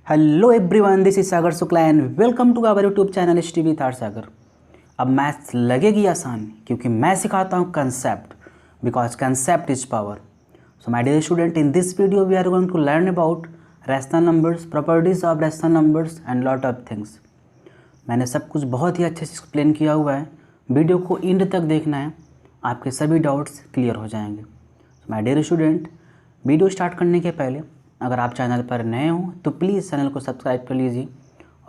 Hello everyone, this is Sagar Shukla and welcome to our YouTube channel ST with R Sagar. अब maths लगेगी आसान क्योंकि मैं सिखाता हूँ concept, because concept is power. So my dear student, in this video we are going to learn about rational numbers, properties of rational numbers and lot of things. मैंने सब कुछ बहुत ही अच्छे से एक्सप्लेन किया हुआ है, वीडियो को एंड तक देखना है, आपके सभी डाउट्स क्लियर हो जाएंगे। My dear student, video start करने के पहले अगर आप चैनल पर नए हो तो प्लीज़ चैनल को सब्सक्राइब कर लीजिए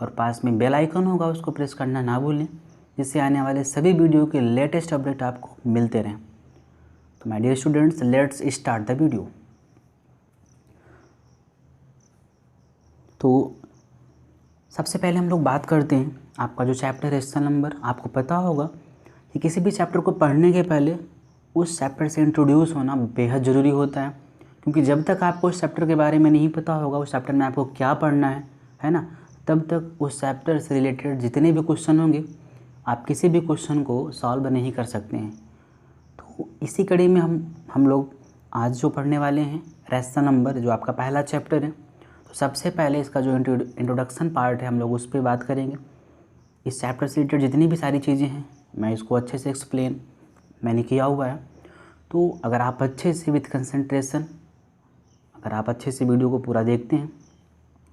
और पास में बेल आइकन होगा, उसको प्रेस करना ना भूलें, जिससे आने वाले सभी वीडियो के लेटेस्ट अपडेट आपको मिलते रहें। तो my dear students, let's start the video. तो सबसे पहले हम लोग बात करते हैं, आपका जो चैप्टर है रैशनल नंबर, आपको पता होगा कि किसी भी चैप्टर को पढ़ने के पहले उस चैप्टर से इंट्रोड्यूस होना बेहद ज़रूरी होता है, क्योंकि जब तक आपको उस चैप्टर के बारे में नहीं पता होगा, उस चैप्टर में आपको क्या पढ़ना है ना, तब तक उस चैप्टर से रिलेटेड जितने भी क्वेश्चन होंगे आप किसी भी क्वेश्चन को सॉल्व नहीं कर सकते हैं। तो इसी कड़ी में हम लोग आज जो पढ़ने वाले हैं रैशनल नंबर, जो आपका पहला चैप्टर है। तो सबसे पहले इसका जो इंट्रोडक्शन पार्ट है हम लोग उस पर बात करेंगे। इस चैप्टर से रिलेटेड जितनी भी सारी चीज़ें हैं मैं इसको अच्छे से एक्सप्लेन मैंने किया हुआ है। तो अगर आप अच्छे से विथ कंसंट्रेशन, अगर आप अच्छे से वीडियो को पूरा देखते हैं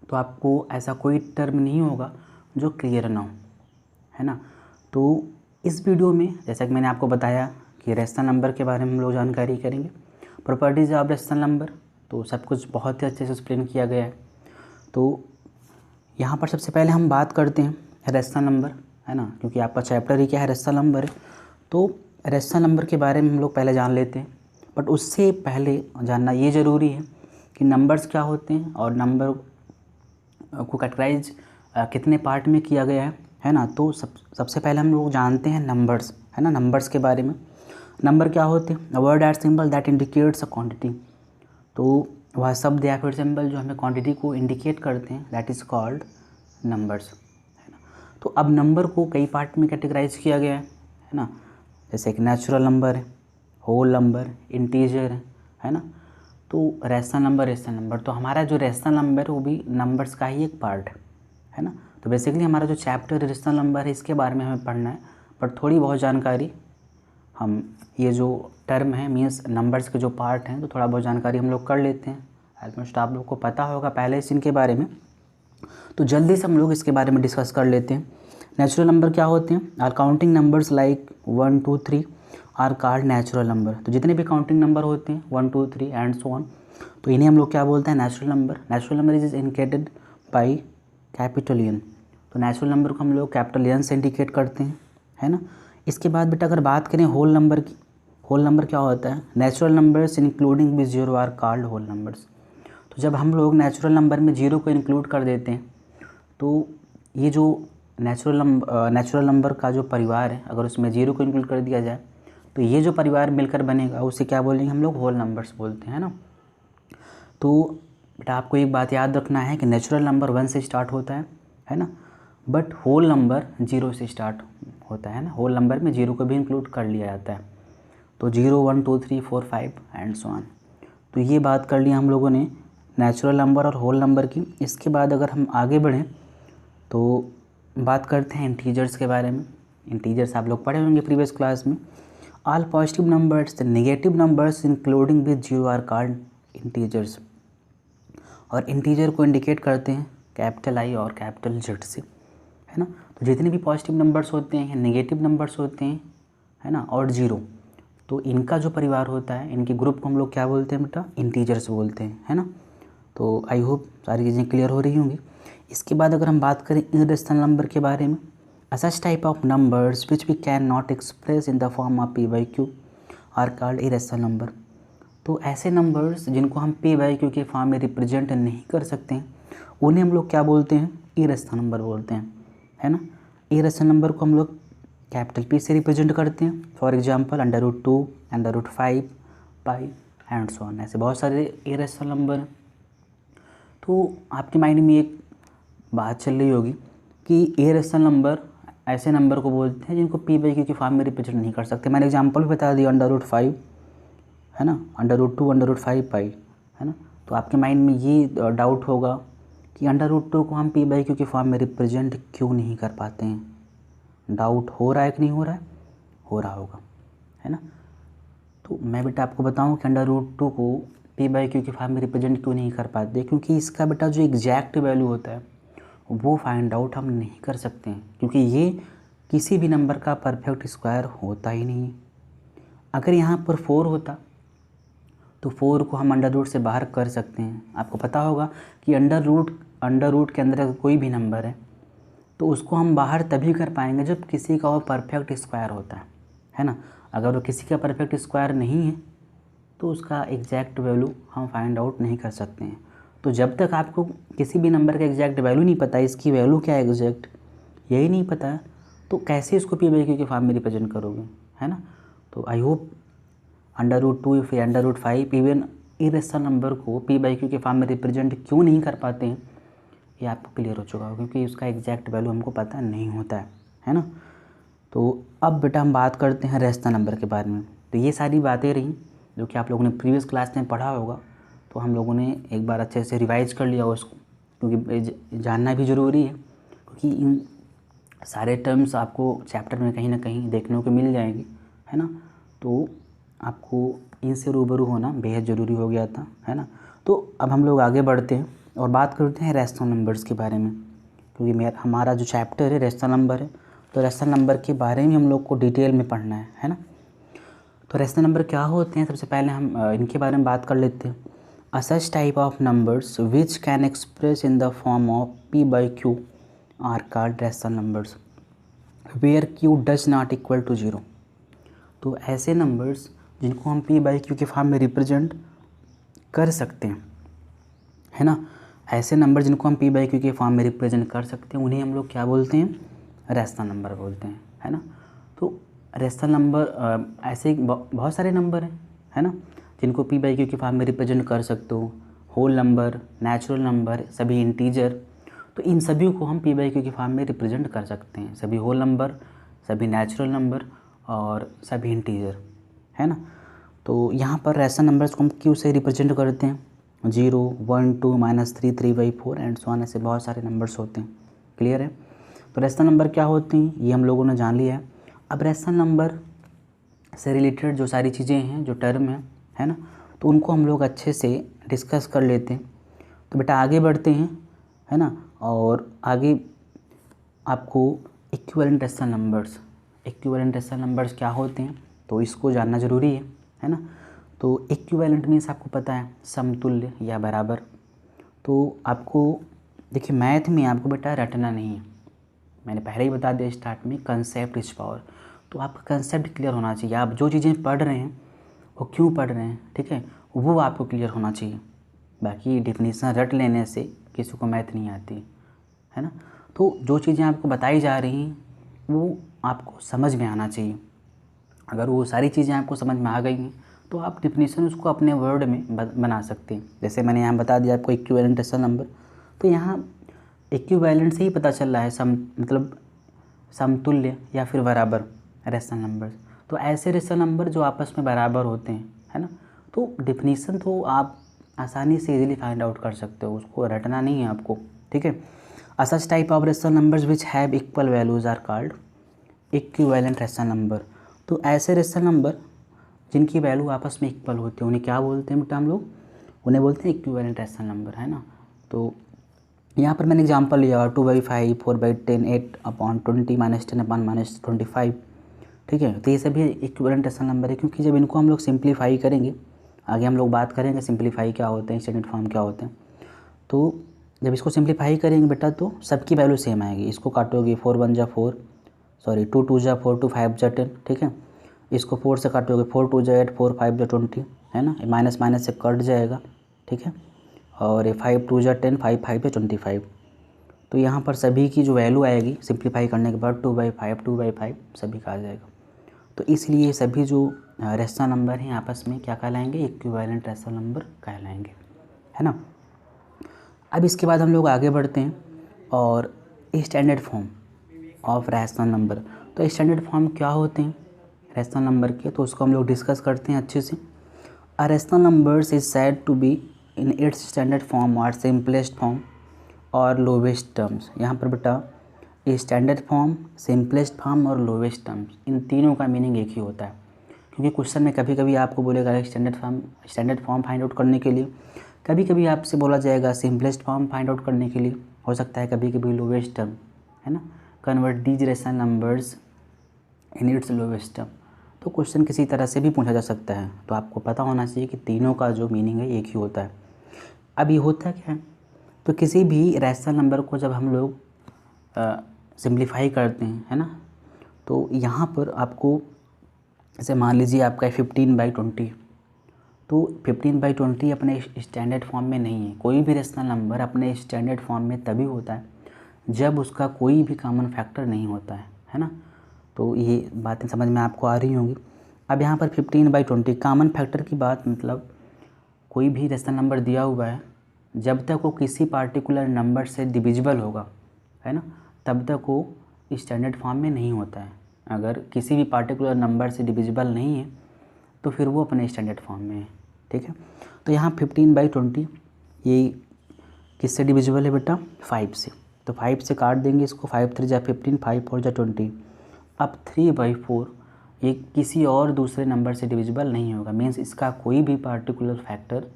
तो आपको ऐसा कोई टर्म नहीं होगा जो क्लियर ना हो, है ना। तो इस वीडियो में जैसा कि मैंने आपको बताया कि रैशनल नंबर के बारे में हम लोग जानकारी करेंगे, प्रॉपर्टीज ऑफ रैशनल नंबर, तो सब कुछ बहुत ही अच्छे से एक्सप्लेन किया गया है। तो यहाँ पर सबसे पहले हम बात करते हैं रैशनल नंबर, है ना, क्योंकि आपका चैप्टर ही क्या है, रैशनल नंबर है। तो रैशनल नंबर के बारे में हम लोग पहले जान लेते हैं, बट उससे पहले जानना ये ज़रूरी है कि नंबर्स क्या होते हैं और नंबर को कैटेगराइज कितने पार्ट में किया गया है ना। तो सबसे पहले हम लोग जानते हैं नंबर्स, है ना, नंबर्स के बारे में। नंबर क्या होते हैं? A word and symbol that indicates a quantity. तो वह शब्द या फिर सिंबल जो हमें क्वांटिटी को इंडिकेट करते हैं, दैट इज़ कॉल्ड नंबर्स, है ना। तो अब नंबर को कई पार्ट में कैटेगराइज किया गया है ना, जैसे कि नेचुरल नंबर है, होल नंबर, इंटीजर है ना। तो रैशनल नंबर, तो हमारा जो रैशनल नंबर है वो भी नंबर्स का ही एक पार्ट है ना। तो बेसिकली हमारा जो चैप्टर रैशनल नंबर है इसके बारे में हमें पढ़ना है, पर थोड़ी बहुत जानकारी हम ये जो टर्म है मीन्स नंबर्स के जो पार्ट हैं, तो थोड़ा बहुत जानकारी हम लोग कर लेते हैं। ऑलमोस्ट आप लोग को पता होगा पहले से इनके बारे में, तो जल्दी से हम लोग इसके बारे में डिस्कस कर लेते हैं। नेचुरल नंबर क्या होते हैं? Are counting numbers like 1 2 3 are called natural number. तो जितने भी काउंटिंग नंबर होते हैं 1 2 3 एंड सो ऑन, तो इन्हें हम लोग क्या बोलते हैं? Natural number. Natural number is indicated by capital N. तो नेचुरल नंबर को हम लोग कैपिटल एन से इंडिकेट करते हैं, है ना। इसके बाद बेटा अगर बात करें होल नंबर की, होल नंबर क्या होता है? Natural numbers including with zero are called whole numbers. तो जब हम लोग नेचुरल नंबर में जीरो को इंक्लूड कर देते हैं, तो ये जो नेचुरल नंबर का जो परिवार है, अगर उसमें जीरो को इंक्लूड कर दिया जाए तो ये जो परिवार मिलकर बनेगा उसे क्या बोलेंगे हम लोग? होल नंबर्स बोलते हैं ना। तो बेटा आपको एक बात याद रखना है कि नेचुरल नंबर 1 से स्टार्ट होता है ना, बट होल नंबर 0 से स्टार्ट होता है ना। होल नंबर में 0 को भी इंक्लूड कर लिया जाता है, तो 0 1 2 3 4 5 एंड सो ऑन। तो ये बात कर ली हम लोगों ने नेचुरल नंबर और होल नंबर की। इसके बाद अगर हम आगे बढ़ें तो बात करते हैं इंटीजर्स के बारे में। इंटीजर्स आप लोग पढ़े होंगे प्रीवियस क्लास में। All positive numbers, negative numbers including with zero are called integers. और इंटीजर को इंडिकेट करते हैं कैपिटल आई और कैपिटल जेड से, है ना। तो जितने भी पॉजिटिव नंबर्स होते हैं, नेगेटिव नंबर्स होते हैं, है ना, और जीरो, तो इनका जो परिवार होता है, इनके ग्रुप को हम लोग क्या बोलते हैं बेटा? इंटीजर्स बोलते हैं, है ना। तो आई होप सारी चीज़ें क्लियर हो रही होंगी। इसके बाद अगर हम बात करें इरेशनल नंबर के बारे में, such type of numbers which we can not express in the form of p/q are called irrational number. तो ऐसे नंबर्स जिनको हम p/q के फॉर्म में रिप्रेजेंट नहीं कर सकते हैं, उन्हें हम लोग क्या बोलते हैं? इरेशनल नंबर बोलते हैं, है ना। इरेशनल नंबर को हम लोग कैपिटल P से रिप्रेजेंट करते हैं। For example √2, √5, pi and so on. ऐसे बहुत सारे इरेशनल नंबर हैं। तो आपके माइंड में एक बात चल रही होगी कि इरेशनल नंबर ऐसे नंबर को बोलते हैं जिनको p/q की फॉर्म में रिप्रेजेंट नहीं कर सकते। मैंने एग्जांपल भी बता दिया, √5 है ना, √2, √5 पाई, है ना। तो आपके माइंड में ये डाउट होगा कि √2 को हम p/q के फॉर्म में रिप्रेजेंट क्यों नहीं कर पाते हैं। डाउट हो रहा है कि नहीं हो रहा है? हो रहा होगा, है ना। तो मैं बेटा आपको बताऊं कि √2 को p/q के फॉर्म में रिप्रेजेंट क्यों नहीं कर पाते, क्योंकि इसका बेटा जो एग्जैक्ट वैल्यू होता है वो फाइंड आउट हम नहीं कर सकते हैं, क्योंकि ये किसी भी नंबर का परफेक्ट स्क्वायर होता ही नहीं है। अगर यहाँ पर 4 होता तो 4 को हम अंडर रूट से बाहर कर सकते हैं। आपको पता होगा कि अंडर रूट के अंदर अगर कोई भी नंबर है तो उसको हम बाहर तभी कर पाएंगे जब किसी का वो परफेक्ट स्क्वायर होता है ना। अगर वो किसी का परफेक्ट स्क्वायर नहीं है तो उसका एग्जैक्ट वैल्यू हम फाइंड आउट नहीं कर सकते हैं। तो जब तक आपको किसी भी नंबर का एग्जैक्ट वैल्यू नहीं पता, इसकी वैल्यू क्या है एग्जैक्ट यही नहीं पता है, तो कैसे इसको p/q के फॉर्म में रिप्रेजेंट करोगे, है ना। तो आई होप √2 फिर √5 इवन इरेशनल नंबर को p/q के फॉर्म में रिप्रेजेंट क्यों नहीं कर पाते हैं ये आपको क्लियर हो चुका होगा, क्योंकि उसका एग्जैक्ट वैल्यू हमको पता नहीं होता है ना। तो अब बेटा हम बात करते हैं रेशनल नंबर के बारे में। तो ये सारी बातें रहीं जो कि आप लोगों ने प्रीवियस क्लास में पढ़ा होगा, तो हम लोगों ने एक बार अच्छे से रिवाइज कर लिया उसको, क्योंकि जानना भी ज़रूरी है, क्योंकि इन सारे टर्म्स आपको चैप्टर में कहीं ना कहीं देखने को मिल जाएंगे, है ना। तो आपको इनसे रूबरू होना बेहद ज़रूरी हो गया था, है ना। तो अब हम लोग आगे बढ़ते हैं और बात करते हैं रेशनल नंबर्स के बारे में, क्योंकि हमारा जो चैप्टर है रेशनल नंबर है, तो रेशनल नंबर के बारे में हम लोग को डिटेल में पढ़ना है ना। तो रेशनल नंबर क्या होते हैं, सबसे पहले हम इनके बारे में बात कर लेते हैं। A such type of numbers which can express in the form of p/q are called rational numbers where q does not equal to 0। तो ऐसे नंबर्स जिनको हम p/q के फॉर्म में रिप्रेजेंट कर सकते हैं, है ना, ऐसे नंबर जिनको हम p/q के फॉर्म में रिप्रेजेंट कर सकते हैं उन्हें हम लोग क्या बोलते हैं, रेशनल नंबर बोलते हैं, है ना। तो रेशनल नंबर ऐसे बहुत सारे नंबर हैं, है ना, जिनको p/q के फॉर्म में रिप्रेजेंट कर सकते हो। होल नंबर, नेचुरल नंबर, सभी इंटीजर, तो इन सभी को हम p/q के फॉर्म में रिप्रेजेंट कर सकते हैं। सभी होल नंबर, सभी नेचुरल नंबर और सभी इंटीजर, है ना। तो यहाँ पर रेशनल नंबर्स को हम क्यू से रिप्रेजेंट करते हैं, 0, 1, 2, -3, 3/4 एंड सो ऑन, ऐसे बहुत सारे नंबर्स होते हैं। क्लियर है। तो रेशनल नंबर क्या होते हैं ये हम लोगों ने जान लिया है। अब रेशनल नंबर से रिलेटेड जो सारी चीज़ें हैं, जो टर्म है ना, तो उनको हम लोग अच्छे से डिस्कस कर लेते हैं। तो बेटा आगे बढ़ते हैं, है ना। और आगे आपको इक्विवेलेंट रेशनल नंबर्स क्या होते हैं तो इसको जानना ज़रूरी है ना। तो इक्विवेलेंट मीन्स आपको पता है समतुल्य या बराबर। तो आपको देखिए मैथ में आपको बेटा रटना नहीं है, मैंने पहले ही बता दिया स्टार्ट में, कंसेप्ट इज पावर। तो आपका कंसेप्ट क्लियर होना चाहिए, आप जो चीज़ें पढ़ रहे हैं वो क्यों पढ़ रहे हैं, ठीक है, वो आपको क्लियर होना चाहिए। बाकी डेफिनेशन रट लेने से किसी को मैथ नहीं आती, है ना। तो जो चीज़ें आपको बताई जा रही हैं वो आपको समझ में आना चाहिए। अगर वो सारी चीज़ें आपको समझ में आ गई हैं तो आप डेफिनेशन उसको अपने वर्ड में बना सकते हैं। जैसे मैंने यहाँ बता दिया आपको इक्विवेलेंट रेशनल नंबर, तो यहाँ इक्विवेलेंट से ही पता चल रहा है मतलब समतुल्य या फिर बराबर रेशनल नंबर्स। तो ऐसे रेशनल नंबर जो आपस में बराबर होते हैं, है ना, तो डेफिनेशन तो आप आसानी से इजीली फाइंड आउट कर सकते हो, उसको रटना नहीं है आपको, ठीक है। A such type of rational numbers which have equal values are called equivalent rational number. तो ऐसे रेशनल नंबर जिनकी वैल्यू आपस में इक्वल होती है उन्हें क्या बोलते हैं बेटा, हम लोग उन्हें बोलते हैं इक्विवेलेंट रेशनल नंबर, है ना। तो यहाँ पर मैंने एग्जांपल लिया 2/5, 4/10, 8/20, -10/-25, ठीक है। तो ये सभी इक्विवेलेंट रेशनल नंबर है, क्योंकि जब इनको हम लोग सिंप्लीफाई करेंगे, आगे हम लोग बात करेंगे सिंप्लीफाई क्या होते हैं, स्टैंडर्ड फॉर्म क्या होते हैं। तो जब इसको सिंप्लीफाई करेंगे बेटा तो सबकी वैल्यू सेम आएगी। इसको काटोगे 4 1 जा 4, सॉरी 2 2 जा 4, 2 5 जा 10, ठीक है। इसको 4 से काटोगे 4 2 जा 8, 4 5 जा 20, है ना, माइनस माइनस से कट जाएगा, ठीक है। और ये 5 2 जा 10, 5 5 जा 25। तो यहाँ पर सभी की जो वैल्यू आएगी सिंप्लीफाई करने के बाद 2/5 सभी का आ जाएगा। तो इसलिए सभी जो रेशनल नंबर हैं आपस में क्या कहलाएंगे, इक्विवेलेंट रेशनल नंबर कहलाएंगे, है ना। अब इसके बाद हम लोग आगे बढ़ते हैं और standard form of rational number. तो स्टैंडर्ड फॉर्म क्या होते हैं रेशनल नंबर के, तो उसको हम लोग डिस्कस करते हैं अच्छे से। A rational numbers is said to be in its standard form और सिंपलेस्ट फॉर्म और लोवेस्ट टर्म्स। यहाँ पर बेटा स्टैंडर्ड फॉर्म, सिंपलेस्ट फॉर्म और लोवेस्ट टर्म्स, इन तीनों का मीनिंग एक ही होता है। क्योंकि क्वेश्चन में कभी कभी आपको बोलेगा स्टैंडर्ड फॉर्म फाइंड आउट करने के लिए, कभी कभी आपसे बोला जाएगा सिंपलेस्ट फॉर्म फाइंड आउट करने के लिए, हो सकता है कभी कभी लोवेस्ट टर्म, है ना, convert these rational numbers in its lowest term. तो क्वेश्चन किसी तरह से भी पूछा जा सकता है, तो आपको पता होना चाहिए कि तीनों का जो मीनिंग है एक ही होता है। अब ये होता क्या है, तो किसी भी रैशनल नंबर को जब हम लोग सिंप्लीफाई करते हैं, है ना, तो यहाँ पर आपको जैसे मान लीजिए आपका 15/20, तो 15/20 अपने स्टैंडर्ड फॉर्म में नहीं है। कोई भी रेशनल नंबर अपने स्टैंडर्ड फॉर्म में तभी होता है जब उसका कोई भी कॉमन फैक्टर नहीं होता है ना। तो ये बातें समझ में आपको आ रही होंगी। अब यहाँ पर 15/20 कॉमन फैक्टर की बात, मतलब कोई भी रेशनल नंबर दिया हुआ है, जब तक वो किसी पार्टिकुलर नंबर से डिविजिबल होगा, है ना, तब तक वो स्टैंडर्ड फॉर्म में नहीं होता है। अगर किसी भी पार्टिकुलर नंबर से डिविजिबल नहीं है तो फिर वो अपने स्टैंडर्ड फॉर्म में है, ठीक है। तो यहाँ 15/20 ये किससे डिविजिबल है बेटा, 5 से। तो 5 से काट देंगे इसको, 5 3 जा 15, 5 4 जा 20। अब 3/4 ये किसी और दूसरे नंबर से डिविजिबल नहीं होगा, मीन्स इसका कोई भी पार्टिकुलर फैक्टर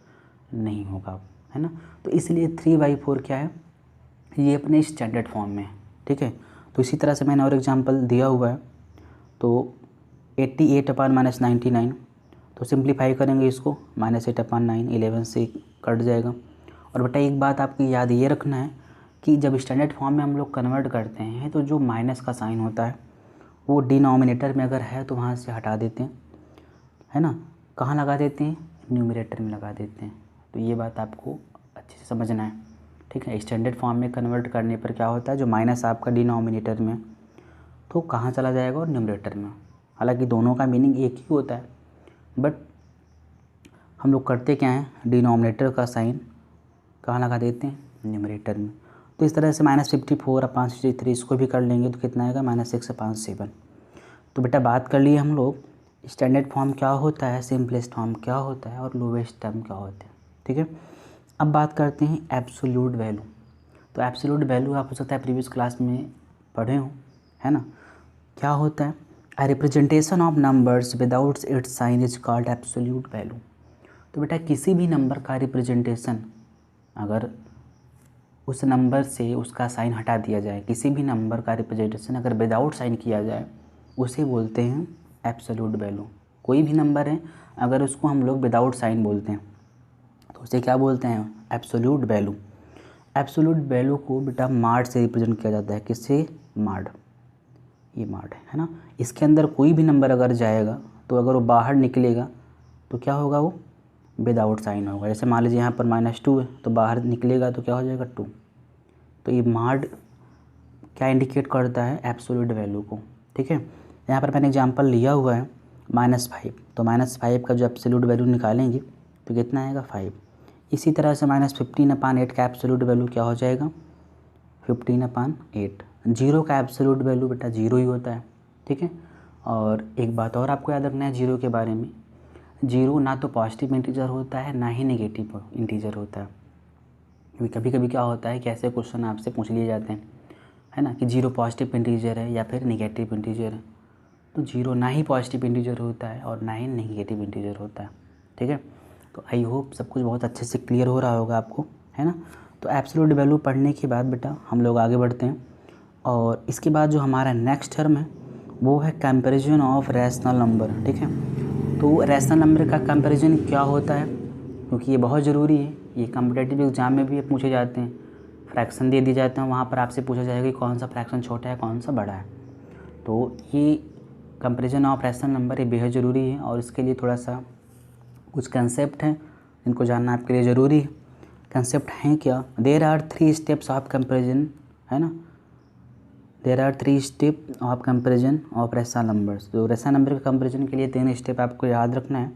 नहीं होगा, है ना। तो इसलिए 3/4 क्या है, ये अपने स्टैंडर्ड फॉर्म में है, ठीक है। तो इसी तरह से मैंने और एग्जांपल दिया हुआ है, तो 88/-99, तो सिंप्लीफाई करेंगे इसको, -8/9, 11 से कट जाएगा। और बेटा एक बात आपकी याद ये रखना है कि जब स्टैंडर्ड फॉर्म में हम लोग कन्वर्ट करते हैं तो जो माइनस का साइन होता है वो डिनोमिनेटर में अगर है तो वहाँ से हटा देते हैं, है ना। कहाँ लगा देते हैं, न्यूमरेटर में लगा देते हैं। तो ये बात आपको अच्छे से समझना है, ठीक है। स्टैंडर्ड फॉर्म में कन्वर्ट करने पर क्या होता है, जो माइनस आपका डिनोमिनेटर में तो कहाँ चला जाएगा, और न्यूमरेटर में। हालांकि दोनों का मीनिंग एक ही होता है, बट हम लोग करते क्या हैं, डिनोमिनेटर का साइन कहाँ लगा देते हैं, न्यूमरेटर में। तो इस तरह से -54/63 इसको भी कर लेंगे तो कितना आएगा, -6/7। तो बेटा बात कर लिए हम लोग स्टैंडर्ड फॉर्म क्या होता है, सिंपलेस्ट फॉर्म क्या होता है, और लोवेस्ट टर्म क्या होते हैं, ठीक है। अब बात करते हैं एब्सोल्यूट वैल्यू। तो एब्सोल्यूट वैल्यू आप हो सकता है प्रीवियस क्लास में पढ़े हो, है ना। क्या होता है, a representation of numbers without its sign is called absolute value. तो बेटा किसी भी नंबर का रिप्रेजेंटेशन अगर उस नंबर से उसका साइन हटा दिया जाए, किसी भी नंबर का रिप्रेजेंटेशन अगर विदाउट साइन किया जाए, उसे बोलते हैं एब्सोल्यूट वैल्यू। कोई भी नंबर है अगर उसको हम लोग विदाउट साइन बोलते हैं तो उसे क्या बोलते हैं, एब्सोल्यूट वैल्यू। एब्सोल्यूट वैल्यू को बेटा माड से रिप्रेजेंट किया जाता है, किससे, माड, ये माड है ना। इसके अंदर कोई भी नंबर अगर जाएगा तो अगर वो बाहर निकलेगा तो क्या होगा, वो विदाउट साइन होगा। जैसे मान लीजिए यहाँ पर -2 है तो बाहर निकलेगा तो क्या हो जाएगा, 2। तो ये माड क्या इंडिकेट करता है, एब्सोल्यूट वैल्यू को, ठीक है। यहाँ पर मैंने एग्जांपल लिया हुआ है -5, तो -5 का जो एब्सोल्यूट वैल्यू निकालेंगे तो कितना आएगा, 5। इसी तरह से -15/8 का एब्सोल्यूट वैल्यू क्या हो जाएगा, 15/8। 0 का एब्सोल्यूट वैल्यू बेटा 0 ही होता है, ठीक है। और एक बात और आपको याद रखना है 0 के बारे में, 0 ना तो पॉजिटिव इंटीजर होता है ना ही नेगेटिव इंटीजर होता है। क्योंकि कभी कभी क्या होता है कि ऐसे क्वेश्चन आपसे पूछ लिए जाते हैं, है ना, कि 0 पॉजिटिव इंटीजर है या फिर नेगेटिव इंटीजर है। तो 0 ना ही पॉजिटिव इंटीजर होता है और ना ही नेगेटिव इंटीजर होता है, ठीक है। तो आई होप सब कुछ बहुत अच्छे से क्लियर हो रहा होगा आपको, है ना। तो एब्सोल्यूट वैल्यू पढ़ने के बाद बेटा हम लोग आगे बढ़ते हैं, और इसके बाद जो हमारा नेक्स्ट टर्म है वो है कंपैरिजन ऑफ रैशनल नंबर, ठीक है। तो रैशनल नंबर का कंपैरिजन क्या होता है, क्योंकि ये बहुत ज़रूरी है, ये कॉम्पिटिटिव एग्जाम में भी पूछे जाते हैं। फ्रैक्शन दे दिए जाते हैं, वहाँ पर आपसे पूछा जाएगा कि कौन सा फ्रैक्शन छोटा है कौन सा बड़ा है। तो ये कंपैरिजन ऑफ रैशनल नंबर ये बेहद ज़रूरी है, और इसके लिए थोड़ा सा कुछ कंसेप्ट हैं जिनको जानना आपके लिए ज़रूरी है। कंसेप्ट हैं क्या, there are 3 steps of comparison, है ना। There are 3 step of comparison of rational numbers. तो रैशनल नंबर के कंपैरिजन के लिए 3 स्टेप आपको याद रखना है।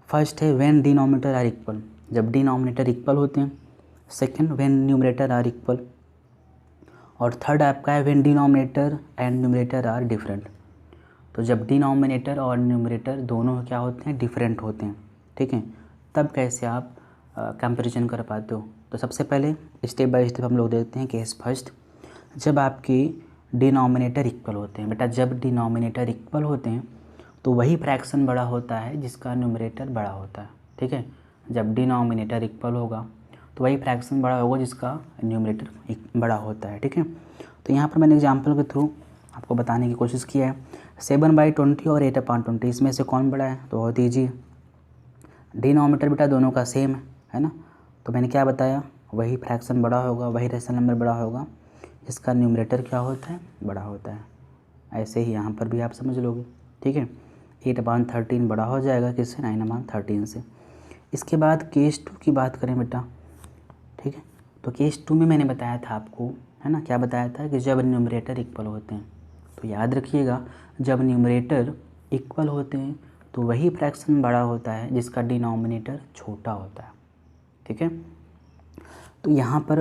फर्स्ट है व्हेन डिनोमिनेटर आर इक्वल, जब डिनोमिनेटर इक्वल होते हैं। Second when numerator are equal, और थर्ड आपका है when denominator and numerator are different. तो जब डिनोमिनेटर और न्यूमरेटर दोनों क्या होते हैं, डिफरेंट होते हैं, ठीक है, तब कैसे आप कंपैरिजन कर पाते हो। तो सबसे पहले स्टेप बाय स्टेप हम लोग देखते हैं। केस फर्स्ट, जब आपके डिनोमिनेटर इक्वल होते हैं। बेटा जब डिनोमिनेटर इक्वल होते हैं तो वही फ्रैक्शन बड़ा होता है जिसका न्यूमरेटर बड़ा होता है। ठीक है, जब डिनोमिनेटर इक्वल होगा तो वही फ्रैक्शन बड़ा होगा जिसका न्यूमरेटर बड़ा होता है। ठीक है, तो यहाँ पर मैंने एग्जांपल के थ्रू आपको बताने की कोशिश किया है। 7/20 और 8/20, इसमें से कौन बड़ा है? तो बहुत ईजी, डिनोमिनेटर बेटा दोनों का सेम है ना। तो मैंने क्या बताया, वही फ्रैक्शन बड़ा होगा, वही रेशनल नंबर बड़ा होगा जिसका न्यूमरेटर क्या होता है? बड़ा होता है। ऐसे ही यहाँ पर भी आप समझ लोगे। ठीक है, 8/13 बड़ा हो जाएगा किससे? 9/13 से। इसके बाद केस 2 की बात करें बेटा। ठीक है, तो केस 2 में मैंने बताया था आपको, है ना, क्या बताया था कि जब न्यूमरेटर इक्वल होते हैं, तो याद रखिएगा जब न्यूमरेटर इक्वल होते हैं तो वही फ्रैक्शन बड़ा होता है जिसका डिनोमिनेटर छोटा होता है। ठीक है, तो यहाँ पर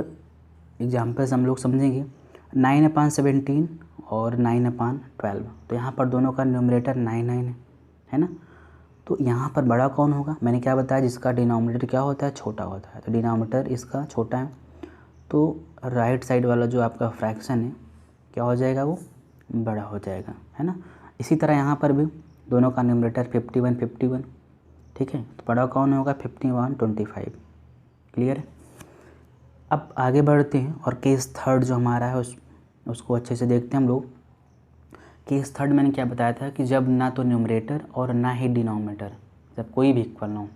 एग्जाम्पल्स हम लोग समझेंगे। 9/17 और 9/12, तो यहाँ पर दोनों का न्यूमरेटर 9 है ना। तो यहाँ पर बड़ा कौन होगा? मैंने क्या बताया, जिसका डिनोमिनेटर क्या होता है? छोटा होता है। तो डिनोमिनेटर इसका छोटा है तो राइट साइड वाला जो आपका फ्रैक्शन है क्या हो जाएगा? वो बड़ा हो जाएगा, है ना। इसी तरह यहाँ पर भी दोनों का न्यूमरेटर 51। ठीक है, तो बड़ा कौन होगा? 51/25। क्लियर है। अब आगे बढ़ते हैं और केस थर्ड जो हमारा है उसको अच्छे से देखते हैं हम लोग। केस थर्ड मैंने क्या बताया था कि जब ना तो न्यूमरेटर और ना ही डिनोमिनेटर, जब कोई भी इक्वल ना हो,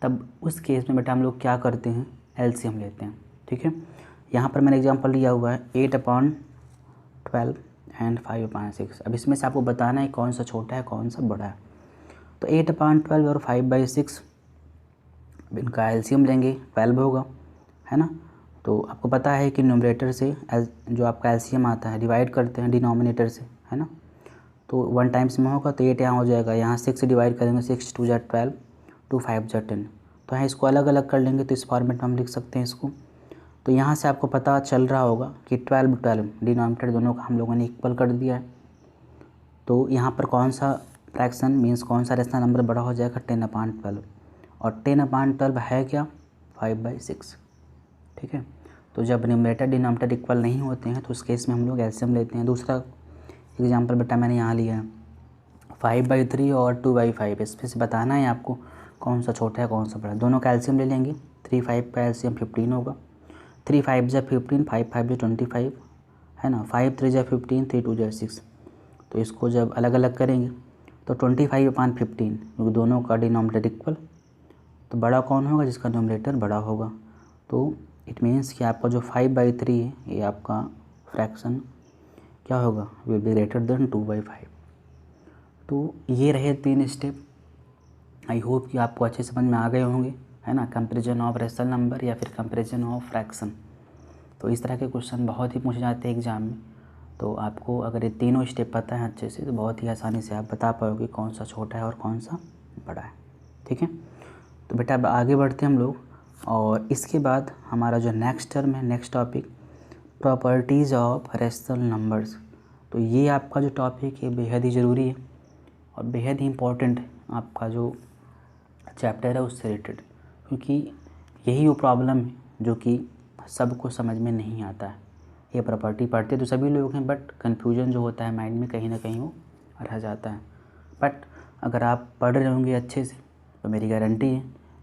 तब उस केस में बेटा हम लोग क्या करते हैं? एलसीएम लेते हैं। ठीक है, यहाँ पर मैंने एग्जांपल लिया हुआ है 8/12 एंड 5/6। अब इसमें से आपको बताना है कौन सा छोटा है कौन सा बड़ा है। तो 8/12 और 5/6 इनका एलसीएम लेंगे, 12 होगा, है ना। तो आपको पता है कि न्यूमरेटर से जो आपका एलसीएम आता है डिवाइड करते हैं डिनोमिनेटर से, है ना। तो 1 टाइम्स में होगा तो 8 यहाँ हो जाएगा, यहाँ 6 से डिवाइड करेंगे, 6 2 × 12, 2 5 × 10। तो यहाँ इसको अलग अलग कर लेंगे तो इस फॉर्मेट में हम लिख सकते हैं इसको। तो यहाँ से आपको पता चल रहा होगा कि 12 डिनोमिनेटर दोनों का हम लोगों ने इक्वल कर दिया है। तो यहाँ पर कौन सा फ्रैक्शन मीन्स कौन सा रेशनल नंबर बड़ा हो जाएगा? 10/12, और 10/12 है क्या? 5/6। ठीक है, तो जब न्यूमरेटर डिनोमिनेटर इक्वल नहीं होते हैं तो उस केस में हम लोग एलसीएम लेते हैं। दूसरा एग्जांपल बेटा मैंने यहाँ लिया है 5/3 और 2/5। इसमें से बताना है आपको कौन सा छोटा है कौन सा बड़ा है। दोनों का एलसीएम ले लेंगे। 3 5 का एलसीएम 15 होगा। 3 5 × 15, 5 5 × 25, है ना। 5 3 × 15, 3 2 × 6। तो इसको जब अलग अलग करेंगे तो 25/15, क्योंकि दोनों का डिनोमिनेटर इक्वल, तो बड़ा कौन होगा? जिसका डिनोमिनेटर बड़ा होगा। तो इट मीन्स कि आपका जो 5/3 है ये आपका फ्रैक्शन क्या होगा? Will be greater than 2/5। तो ये रहे 3 स्टेप। आई होप कि आपको अच्छे समझ में आ गए होंगे, है ना। कंपैरिजन ऑफ रेशनल नंबर या फिर कंपैरिजन ऑफ फ्रैक्शन। तो इस तरह के क्वेश्चन बहुत ही पूछे जाते हैं एग्जाम में। तो आपको अगर ये तीनों स्टेप पता है अच्छे से तो बहुत ही आसानी से आप बता पाओगे कौन सा छोटा है और कौन सा बड़ा है। ठीक है, तो बेटा अब आगे बढ़ते हैं हम लोग। और इसके बाद हमारा जो नेक्स्ट टर्म है, next topic, properties of rational numbers. तो ये आपका जो टॉपिक है बेहद ही ज़रूरी है और बेहद ही इम्पोर्टेंट है आपका जो चैप्टर है उससे रिलेटेड, क्योंकि यही वो प्रॉब्लम है जो कि सबको समझ में नहीं आता है। ये प्रॉपर्टी पढ़ते तो सभी लोग हैं बट कन्फ्यूजन जो होता है माइंड में कहीं ना कहीं वो रह जाता है। बट अगर आप पढ़ रहे होंगे अच्छे से तो मेरी गारंटी है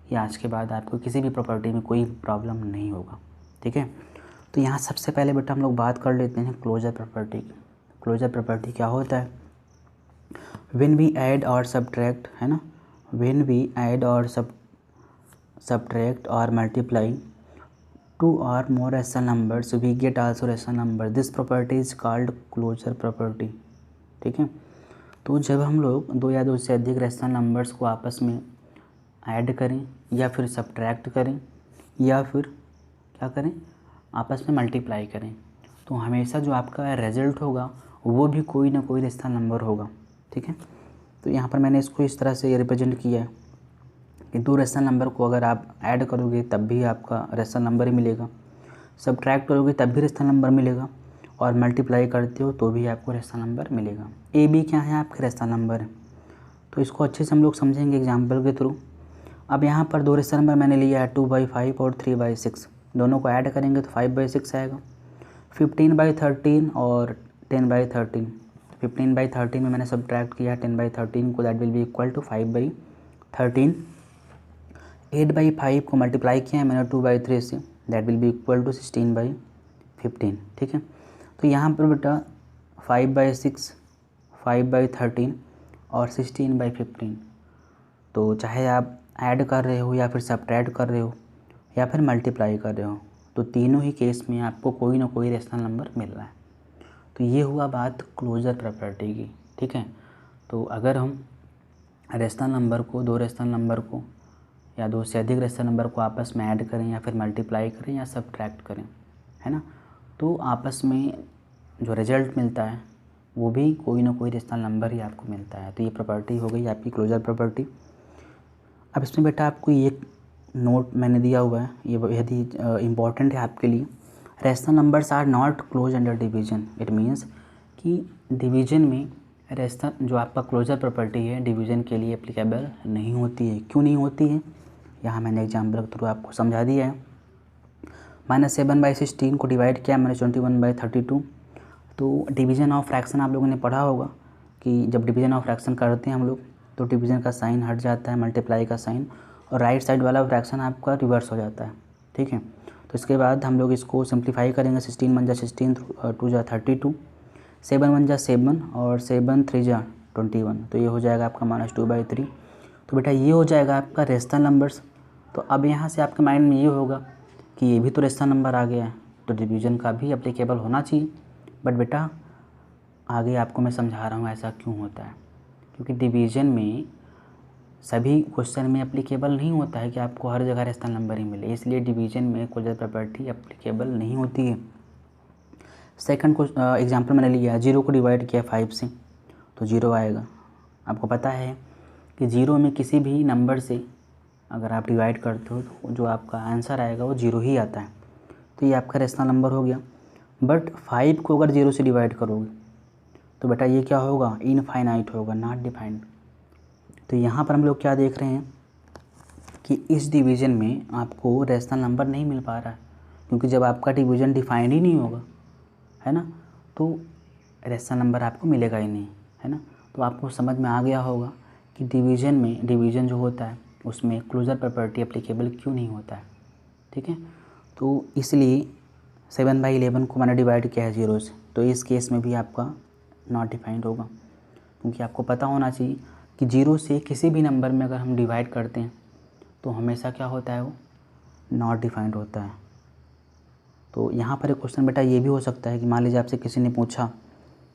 कि आज के बाद आपको किसी भी प्रॉपर्टी में कोई प्रॉब्लम नहीं होगा। ठीक है, तो यहाँ सबसे पहले बेटा हम लोग बात कर लेते हैं क्लोजर प्रॉपर्टी की। क्लोजर प्रॉपर्टी क्या होता है? व्हेन वी ऐड और सब्ट्रैक्ट, है ना, व्हेन वी ऐड और subtract or multiply two or more rational numbers we get also rational number. This property is called closure property. ठीक है, तो जब हम लोग दो या दो से अधिक रेशनल नंबर्स को आपस में ऐड करें या फिर सब्ट्रैक्ट करें या फिर क्या करें, आपस में मल्टीप्लाई करें, तो हमेशा जो आपका रिजल्ट होगा वो भी कोई ना कोई रेशनल नंबर होगा। ठीक है, तो यहाँ पर मैंने इसको इस तरह से रिप्रेजेंट किया है कि दो रेशनल नंबर को अगर आप ऐड करोगे तब भी आपका रेशनल नंबर ही मिलेगा, सब्ट्रैक्ट करोगे तब भी रेशनल नंबर मिलेगा, और मल्टीप्लाई करते हो तो भी आपको रेशनल नंबर मिलेगा। ए बी क्या है? आपके रेशनल नंबर है। तो इसको अच्छे से हम लोग समझेंगे एग्जाम्पल के थ्रू। अब यहाँ पर दो रेशनल नंबर मैंने लिया है 2/5 और 3/6, दोनों को ऐड करेंगे तो 5/6 आएगा। 15/13 और 10/13, 15/13 में मैंने सब्ट्रैक्ट किया 10/13 को, that will be equal to 5/13। 8/5 को मल्टीप्लाई किया है मैंने 2/3 से, that will be equal to 16/15। ठीक है, तो यहाँ पर बेटा 5/6, 5/13 और 16/15, तो चाहे आप ऐड कर रहे हो या फिर सब्ट्रैक्ट कर रहे हो या फिर मल्टीप्लाई कर रहे हो, तो तीनों ही केस में आपको कोई ना कोई रेशनल नंबर मिल रहा है। तो ये हुआ बात क्लोजर प्रॉपर्टी की। ठीक है, तो अगर हम रेशनल नंबर को, दो रेशनल नंबर को या दो से अधिक रेशनल नंबर को आपस में ऐड करें या फिर मल्टीप्लाई करें या सब्ट्रैक्ट करें, है ना, तो आपस में जो रिजल्ट मिलता है वो भी कोई ना कोई रेशनल नंबर ही आपको मिलता है। तो ये प्रॉपर्टी हो गई आपकी क्लोजर प्रॉपर्टी। अब इसमें बेटा आपको एक नोट मैंने दिया हुआ है, ये बेहद ही इम्पॉर्टेंट है आपके लिए। Rational numbers are not close under division. It means कि डिवीजन में रेशनल जो आपका क्लोजर प्रॉपर्टी है डिवीजन के लिए एप्लीकेबल नहीं होती है। क्यों नहीं होती है, यहाँ मैंने एग्जाम्पल के थ्रू आपको समझा दिया है। -7/16 को डिवाइड किया मैंने 21/32, तो डिवीज़न ऑफ फ्रैक्शन आप लोगों ने पढ़ा होगा कि जब डिवीज़न ऑफ फ्रैक्शन करते हैं हम लोग तो डिवीज़न का साइन हट जाता है, मल्टीप्लाई का साइन, और राइट साइड वाला फ्रैक्शन आपका रिवर्स हो जाता है। ठीक है, तो इसके बाद हम लोग इसको सिंप्लीफाई करेंगे। 16 × 16, 2 × 32, 7 × 7 और 7 3 × 21, तो ये हो जाएगा आपका -2/3। तो बेटा ये हो जाएगा आपका रेशनल नंबर्स। तो अब यहाँ से आपके माइंड में ये होगा कि ये भी तो रेशनल नंबर आ गया है, तो डिवीज़न का भी एप्लीकेबल होना चाहिए। बट बेटा आगे आपको मैं समझा रहा हूँ ऐसा क्यों होता है, क्योंकि डिवीज़न में सभी क्वेश्चन में एप्लीकेबल नहीं होता है कि आपको हर जगह रेशनल नंबर ही मिले, इसलिए डिवीज़न में क्लोजर प्रॉपर्टी एप्लीकेबल नहीं होती है। सेकंड एग्जांपल मैंने लिया, 0 को डिवाइड किया 5 से, तो 0 आएगा। आपको पता है कि 0 में किसी भी नंबर से अगर आप डिवाइड करते हो तो जो आपका आंसर आएगा वो 0 ही आता है, तो ये आपका रेशनल नंबर हो गया। बट 5 को अगर 0 से डिवाइड करोगे तो बेटा ये क्या होगा, इनफाइनाइट होगा, नॉट डिफाइंड। तो यहाँ पर हम लोग क्या देख रहे हैं कि इस डिवीज़न में आपको रेशनल नंबर नहीं मिल पा रहा है, क्योंकि जब आपका डिवीज़न डिफाइंड ही नहीं होगा, है ना, तो रेशनल नंबर आपको मिलेगा ही नहीं, है ना। तो आपको समझ में आ गया होगा कि डिवीज़न में, डिवीज़न जो होता है उसमें क्लोजर प्रॉपर्टी एप्लीकेबल क्यों नहीं होता है। ठीक है, तो इसलिए 7/11 को मैंने डिवाइड किया है 0 से, तो इस केस में भी आपका नॉट डिफाइंड होगा, क्योंकि आपको पता होना चाहिए कि 0 से किसी भी नंबर में अगर हम डिवाइड करते हैं तो हमेशा क्या होता है, वो नॉट डिफाइंड होता है। तो यहाँ पर एक क्वेश्चन बेटा ये भी हो सकता है कि मान लीजिए आपसे किसी ने पूछा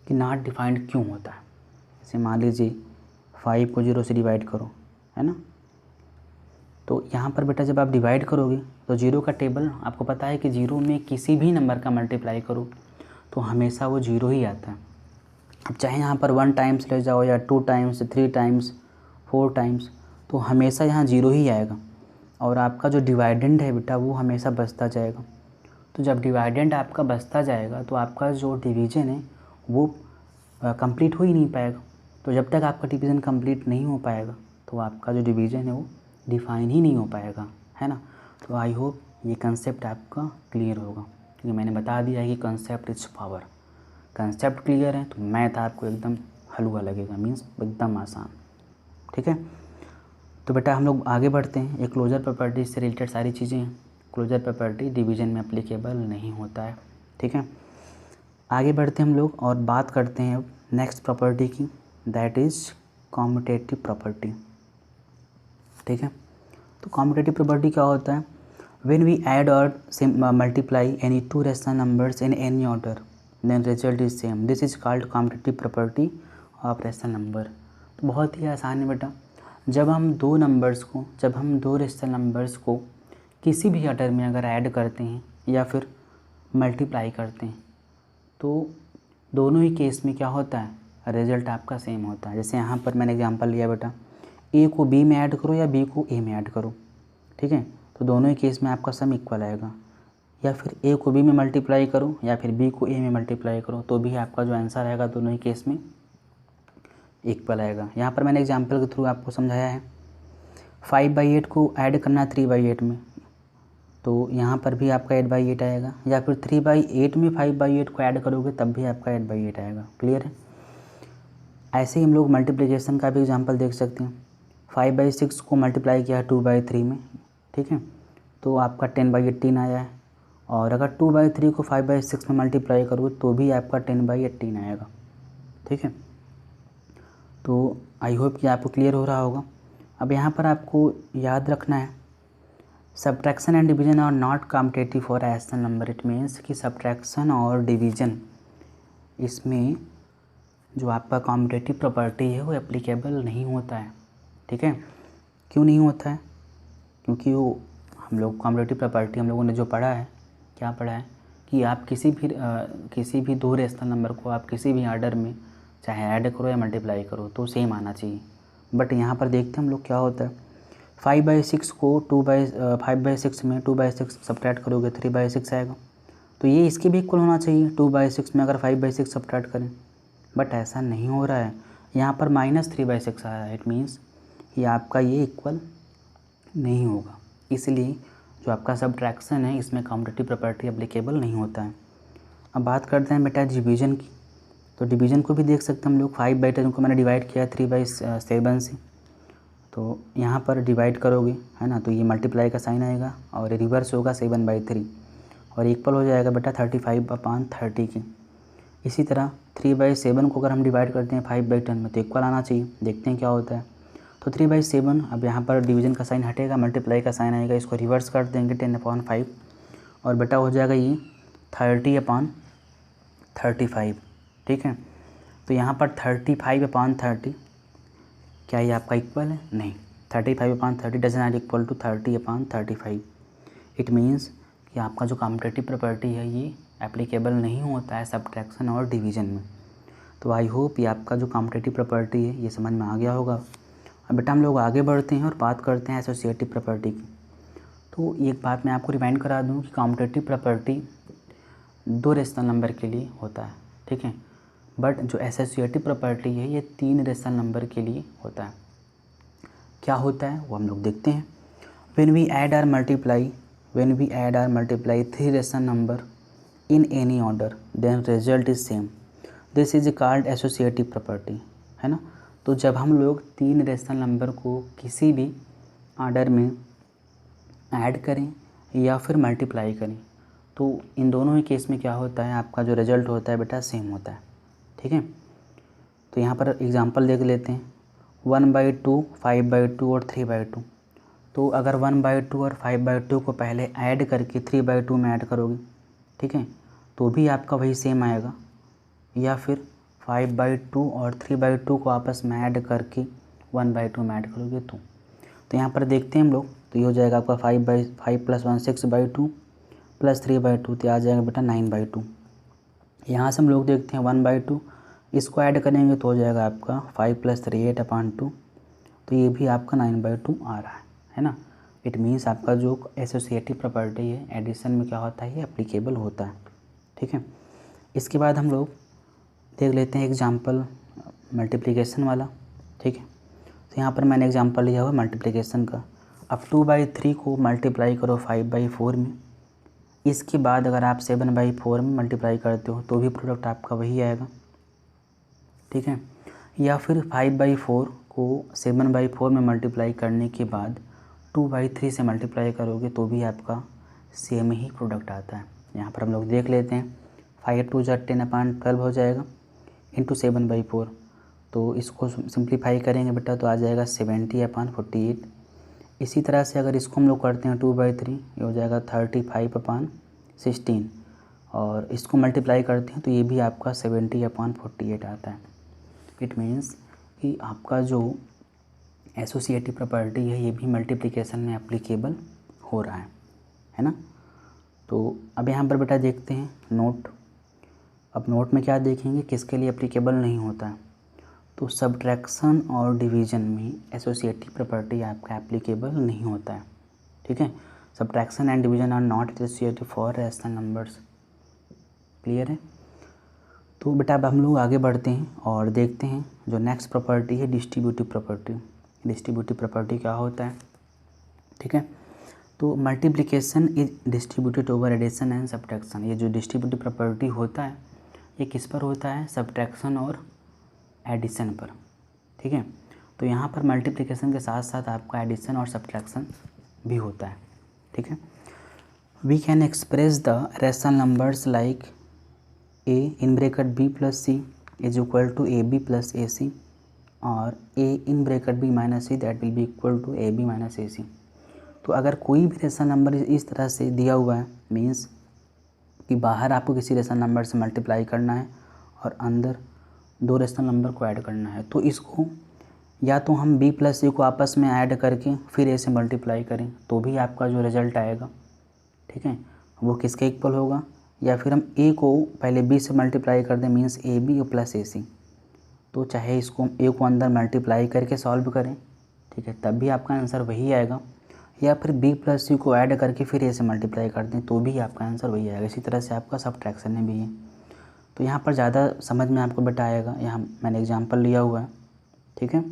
कि नॉट डिफाइंड क्यों होता है। जैसे मान लीजिए 5 को 0 से डिवाइड करो, है ना, तो यहाँ पर बेटा जब आप डिवाइड करोगे तो 0 का टेबल आपको पता है कि 0 में किसी भी नंबर का मल्टीप्लाई करो तो हमेशा वो 0 ही आता है। अब चाहे यहाँ पर 1 टाइम्स ले जाओ या 2 टाइम्स, 3 टाइम्स, 4 टाइम्स, तो हमेशा यहाँ 0 ही आएगा, और आपका जो डिवाइडेंड है बेटा वो हमेशा बचता जाएगा। तो जब डिवाइडेंड आपका बचता जाएगा तो आपका जो डिवीज़न है वो कंप्लीट हो ही नहीं पाएगा। तो जब तक आपका डिवीज़न कंप्लीट नहीं हो पाएगा तो आपका जो डिवीज़न है वो डिफाइन ही नहीं हो पाएगा, है ना। तो आई होप ये कंसेप्ट आपका क्लियर होगा, क्योंकि मैंने बता दिया है कि concept is power. Concept clear है तो मैथ आपको एकदम हलवा लगेगा, मीन्स एकदम आसान। ठीक है, तो बेटा हम लोग आगे बढ़ते हैं। एक क्लोजर प्रॉपर्टी से रिलेटेड सारी चीज़ें हैं। क्लोजर प्रॉपर्टी डिवीज़न में एप्लीकेबल नहीं होता है। ठीक है, आगे बढ़ते हैं हम लोग और बात करते हैं अब नेक्स्ट प्रॉपर्टी की, दैट इज़ कॉम्यूटेटिव प्रॉपर्टी। ठीक है, तो कॉम्यूटेटिव प्रॉपर्टी क्या होता है, व्हेन वी ऐड और multiply any two rational numbers in any order then result is same, this is called commutative property of rational number. तो बहुत ही आसान है बेटा, जब हम दो रेशनल नंबर्स को किसी भी ऑर्डर में अगर ऐड करते हैं या फिर मल्टीप्लाई करते हैं तो दोनों ही केस में क्या होता है, रिजल्ट आपका सेम होता है। जैसे यहाँ पर मैंने एग्जांपल लिया बेटा, ए को बी में ऐड करो या बी को ए में ऐड करो, ठीक है, तो दोनों ही केस में आपका सम इक्वल आएगा। या फिर ए को बी में मल्टीप्लाई करो या फिर बी को ए में मल्टीप्लाई करो, तो भी आपका जो आंसर आएगा दोनों ही केस में इक्वल आएगा। यहाँ पर मैंने एग्जांपल के थ्रू आपको समझाया है। 5/8 को ऐड करना 3/8 में, तो यहाँ पर भी आपका 8/8 आएगा, या फिर 3/8 में 5/8 को ऐड करोगे तब भी आपका 8/8 आएगा। क्लियर है। ऐसे ही हम लोग मल्टीप्लिकेशन का भी एग्जांपल देख सकते हैं। 5/6 को मल्टीप्लाई किया 2/3 में, ठीक है, तो आपका 10/18 आया है। और अगर 2/3 को 5/6 में मल्टीप्लाई करोगे तो भी आपका 10/18 आएगा। ठीक है, तो आई होप कि आपको क्लियर हो रहा होगा। अब यहाँ पर आपको याद रखना है, subtraction and division are not competitive for rational number. It means कि सब्ट्रैक्शन और डिवीजन, इसमें जो आपका कॉम्पिटिटिव प्रॉपर्टी है वो एप्लीकेबल नहीं होता है। ठीक है, क्यों नहीं होता है? क्योंकि वो हम लोग कॉम्पिटिटिव प्रॉपर्टी हम लोगों ने जो पढ़ा है, क्या पढ़ा है कि आप किसी भी दो रेशनल नंबर को आप किसी भी ऑर्डर में चाहे ऐड करो या मल्टीप्लाई करो तो सेम आना चाहिए। बट यहाँ पर देखते हैं हम लोग क्या होता है, 5/6 को 5/6 में 2/6 सब्ट्रैक्ट करोगे 3/6 आएगा, तो ये इसके भी इक्वल होना चाहिए 2/6 में अगर 5/6 सब्ट्रैक्ट करें। बट ऐसा नहीं हो रहा है, यहाँ पर -3/6 आ रहा है। इट मीन्स कि आपका ये इक्वल नहीं होगा, इसलिए जो आपका सब्ट्रैक्शन है इसमें कॉम्पिटिटिव प्रॉपर्टी एप्लीकेबल नहीं होता है। अब बात करते हैं बेटा डिवीज़न की, तो डिवीज़न को भी देख सकते हैं हम लोग। 5/10 को मैंने डिवाइड किया 3/7 से, तो यहाँ पर डिवाइड करोगे है ना, तो ये मल्टीप्लाई का साइन आएगा और रिवर्स होगा 7/3 और इक्वल हो जाएगा बेटा 35/30 की। इसी तरह 3/7 को अगर हम डिवाइड करते हैं 5/10 में तो इक्वल आना चाहिए। देखते हैं क्या होता है, तो 3/7, अब यहाँ पर डिवीज़न का साइन हटेगा, मल्टीप्लाई का साइन आएगा, इसको रिवर्स कर देंगे 10/5 और बेटा हो जाएगा ये 30/35। ठीक है, तो यहाँ पर 35/30, क्या ये आपका इक्वल है? नहीं, 35/30 does not equal to 30/35। It means कि आपका जो कॉम्पिटिटिव प्रॉपर्टी है ये एप्लीकेबल नहीं होता है सब्ट्रैक्शन और डिवीज़न में। तो आई होप ये आपका जो कॉम्पिटिटिव प्रॉपर्टी है ये समझ में आ गया होगा। अब बेटा हम लोग आगे बढ़ते हैं और बात करते हैं एसोसिएटिव प्रॉपर्टी की। तो एक बात मैं आपको रिमाइंड करा दूं कि कॉम्पिटिटिव प्रॉपर्टी दो रेशनल नंबर के लिए होता है, ठीक है, बट जो एसोसिएटिव प्रॉपर्टी है ये 3 रेशनल नंबर के लिए होता है। क्या होता है वो हम लोग देखते हैं। व्हेन वी ऐड और multiply 3 rational number in any order then result is same, this is called associative property, है ना। तो जब हम लोग 3 रेशनल नंबर को किसी भी ऑर्डर में ऐड करें या फिर मल्टीप्लाई करें तो इन दोनों ही केस में क्या होता है, आपका जो रिजल्ट होता है बेटा सेम होता है। ठीक है, तो यहाँ पर एग्जांपल देख लेते हैं। 1/2, 5/2 और 3/2। तो अगर 1/2 और 5/2 को पहले ऐड करके 3/2 में ऐड करोगे, ठीक है, तो भी आपका वही सेम आएगा, या फिर 5/2 और 3/2 को आपस में ऐड करके 1/2 में ऐड करोगे तो यहाँ पर देखते हैं हम लोग, तो ये हो जाएगा आपका 5/5 + 1 6/2 + 3/2, तो आ जाएगा बेटा 9/2। यहाँ से हम लोग देखते हैं 1/2, इसको ऐड करेंगे तो हो जाएगा आपका 5 + 3 8/2, तो ये भी आपका 9/2 आ रहा है ना। इट मीन्स आपका जो एसोसिएटिव प्रॉपर्टी है एडिशन में क्या होता है, ये एप्लीकेबल होता है। ठीक है, इसके बाद हम लोग देख लेते हैं एग्जांपल मल्टीप्लिकेशन वाला। ठीक है, तो यहाँ पर मैंने एग्जांपल लिया हुआ मल्टीप्लिकेशन का। अब 2/3 को मल्टीप्लाई करो 5/4 में, इसके बाद अगर आप 7/4 में मल्टीप्लाई करते हो तो भी प्रोडक्ट आपका वही आएगा। ठीक है, या फिर 5/4 को 7/4 में मल्टीप्लाई करने के बाद 2/3 से मल्टीप्लाई करोगे तो भी आपका सेम ही प्रोडक्ट आता है। यहाँ पर हम लोग देख लेते हैं, 5 × 2 = 10/12 हो जाएगा इंटू 7/4, तो इसको सिंप्लीफाई करेंगे बेटा तो आ जाएगा 70/48। इसी तरह से अगर इसको हम लोग करते हैं 2/3, ये हो जाएगा 35/16, और इसको मल्टीप्लाई करते हैं तो ये भी आपका 70/48 आता है। इट मीन्स कि आपका जो एसोसिएटिव प्रॉपर्टी है ये भी मल्टीप्लिकेशन में एप्लीकेबल हो रहा है ना। तो अब यहाँ पर बेटा देखते हैं नोट। अब नोट में क्या देखेंगे, किसके लिए एप्लीकेबल नहीं होता है, तो सब्ट्रैक्शन और डिवीज़न में एसोसिएटिव प्रॉपर्टी आपका एप्लीकेबल नहीं होता है। ठीक है, subtraction and division are not associative for rational numbers. Clear है। तो बेटा अब हम लोग आगे बढ़ते हैं और देखते हैं जो नेक्स्ट प्रॉपर्टी है डिस्ट्रीब्यूटिव प्रॉपर्टी। डिस्ट्रीब्यूटिव प्रॉपर्टी क्या होता है, ठीक है। तो multiplication is distributed over addition and subtraction. ये जो डिस्ट्रीब्यूटिव प्रॉपर्टी होता है ये किस पर होता है? सब्ट्रैक्शन और एडिशन पर, ठीक है। तो यहाँ पर मल्टीप्लिकेशन के साथ साथ आपका एडिशन और सब्ट्रैक्शन भी होता है, ठीक है। We can express the rational numbers like a in bracket b plus c is equal to ab plus ac और a in bracket b minus c that will be equal to ab minus ac। तो अगर कोई भी rational number इस तरह से दिया हुआ है, मीन्स कि बाहर आपको किसी रेशनल नंबर से मल्टीप्लाई करना है और अंदर दो रेशनल नंबर को ऐड करना है, तो इसको या तो हम b प्लस c को आपस में ऐड करके फिर a से मल्टीप्लाई करें तो भी आपका जो रिज़ल्ट आएगा, ठीक है, वो किसके इक्वल होगा, या फिर हम a को पहले b से मल्टीप्लाई कर दें, मीन्स ए बी प्लस ए सी। तो चाहे इसको a को अंदर मल्टीप्लाई करके सॉल्व करें, ठीक है, तब भी आपका आंसर वही आएगा, या फिर b प्लस सी को ऐड करके फिर a से मल्टीप्लाई कर दें तो भी आपका आंसर वही आएगा। इसी तरह से आपका सब्ट्रैक्शन में भी है। तो यहाँ पर ज़्यादा समझ में आपको बेटा आएगा, यहाँ मैंने एग्जाम्पल लिया हुआ है, ठीक है।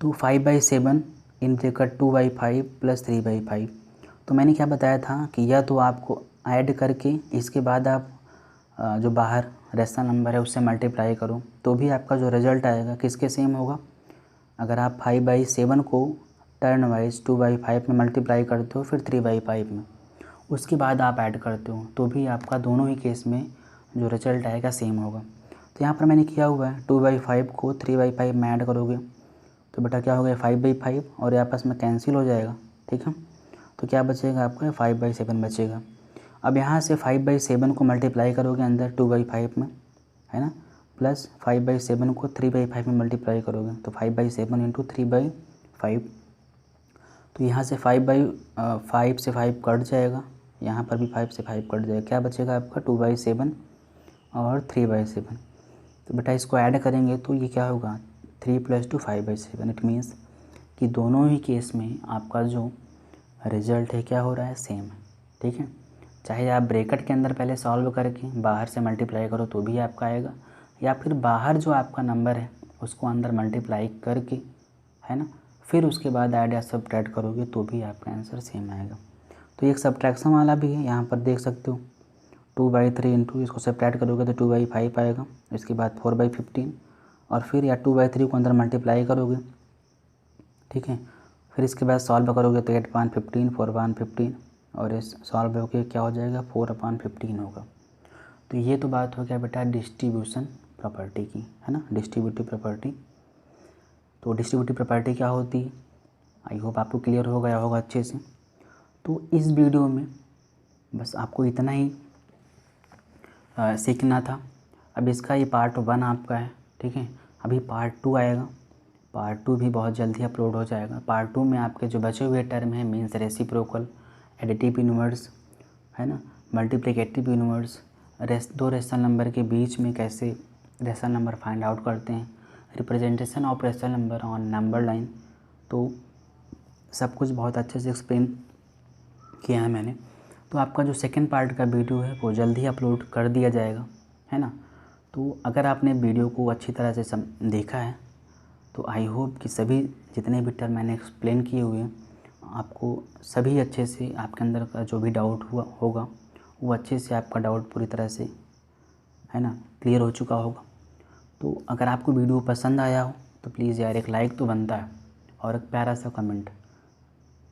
तो 5/7 इन ब्रैकेट 2/5 प्लस 3/5। तो मैंने क्या बताया था कि या तो आपको ऐड करके इसके बाद आप जो बाहर रेशनल नंबर है उससे मल्टीप्लाई करो तो भी आपका जो रिज़ल्ट आएगा किसके सेम होगा। अगर आप 5/7 को टर्न वाइज 2/5 में मल्टीप्लाई करते हो फिर 3/5 में, उसके बाद आप ऐड करते हो तो भी आपका दोनों ही केस में जो रिज़ल्ट आएगा सेम होगा। तो यहाँ पर मैंने किया हुआ है 2/5 को 3/5 में ऐड करोगे तो बेटा क्या हो गया 5/5 और ये आपस में कैंसिल हो जाएगा, ठीक है। तो क्या बचेगा आपका 5/7 बचेगा। अब यहाँ से 5/7 को मल्टीप्लाई करोगे अंदर 2/5 में, है ना, प्लस 5/7 को 3/5 में मल्टीप्लाई करोगे तो 5/7 इंटू 3/5। तो यहाँ से 5/5 से 5 कट जाएगा, यहाँ पर भी 5 से 5 कट जाएगा, क्या बचेगा आपका 2/7 और 3/7। तो बेटा इसको ऐड करेंगे तो ये क्या होगा 3 + 2 5/7। इट मीन्स कि दोनों ही केस में आपका जो रिज़ल्ट है क्या हो रहा है, सेम है, ठीक है। चाहे आप ब्रैकेट के अंदर पहले सॉल्व करके बाहर से मल्टीप्लाई करो तो भी आपका आएगा, या फिर बाहर जो आपका नंबर है उसको अंदर मल्टीप्लाई करके, है ना, फिर उसके बाद ऐड या सब्ट्रैक्ट करोगे तो भी आपका आंसर सेम आएगा। तो एक सब्ट्रैक्शन वाला भी है, यहाँ पर देख सकते हो 2/3 इंटू इसको सब्ट्रैक्ट करोगे तो 2/5 आएगा, इसके बाद 4/15 और फिर या 2/3 को अंदर मल्टीप्लाई करोगे, ठीक है, फिर इसके बाद सॉल्व करोगे तो 8/15 4/15 और इस सॉल्व होकर क्या हो जाएगा 4/15 होगा। तो ये तो बात हो गया बेटा डिस्ट्रीब्यूशन प्रॉपर्टी की, है ना, डिस्ट्रीब्यूटिव प्रॉपर्टी। तो डिस्ट्रीब्यूटिव प्रॉपर्टी क्या होती है, आई होप आपको क्लियर हो गया होगा अच्छे से। तो इस वीडियो में बस आपको इतना ही सीखना था। अब इसका ये पार्ट 1 आपका है, ठीक है। अभी पार्ट 2 आएगा, पार्ट 2 भी बहुत जल्दी अपलोड हो जाएगा। पार्ट 2 में आपके जो बचे हुए टर्म हैं, मीन्स रेसिप्रोकल, एडिटिव इन्वर्स, है ना, मल्टीप्लिकेटिव इन्वर्स, दो रेशनल नंबर के बीच में कैसे रेशनल नंबर फाइंड आउट करते हैं, representation of rational number on number line, तो सब कुछ बहुत अच्छे से एक्सप्लेन किया है मैंने। तो आपका जो सेकंड पार्ट का वीडियो है वो जल्द ही अपलोड कर दिया जाएगा, है ना। तो अगर आपने वीडियो को अच्छी तरह से देखा है तो आई होप कि सभी जितने भी टर्म मैंने एक्सप्लेन किए हुए हैं आपको सभी अच्छे से, आपके अंदर का जो भी डाउट हुआ होगा वो अच्छे से आपका डाउट पूरी तरह से, है ना, क्लियर हो चुका होगा। तो अगर आपको वीडियो पसंद आया हो तो प्लीज़ यार एक लाइक तो बनता है और एक प्यारा सा कमेंट।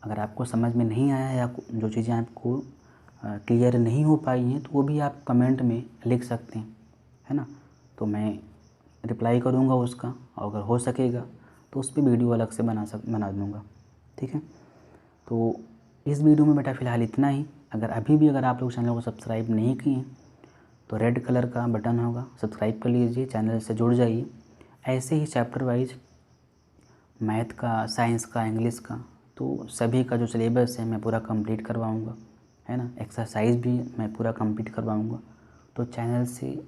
अगर आपको समझ में नहीं आया या जो चीज़ें आपको क्लियर नहीं हो पाई हैं तो वो भी आप कमेंट में लिख सकते हैं, है ना। तो मैं रिप्लाई करूँगा उसका, और अगर हो सकेगा तो उस पर वीडियो अलग से बना दूँगा, ठीक है। तो इस वीडियो में बेटा फ़िलहाल इतना ही। अगर आप लोग चैनल को सब्सक्राइब नहीं किए तो रेड कलर का बटन होगा, सब्सक्राइब कर लीजिए, चैनल से जुड़ जाइए। ऐसे ही चैप्टर वाइज मैथ का, साइंस का, इंग्लिश का, तो सभी का जो सिलेबस है मैं पूरा कंप्लीट करवाऊँगा, है ना। एक्सरसाइज भी मैं पूरा कंप्लीट करवाऊँगा। तो चैनल से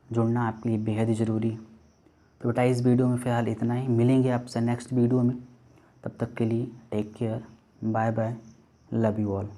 जुड़ना आपके लिए बेहद ज़रूरी है। तो बेटा इस वीडियो में फ़िलहाल इतना ही, मिलेंगे आपसे नेक्स्ट वीडियो में। तब तक के लिए take care, bye bye, love you all.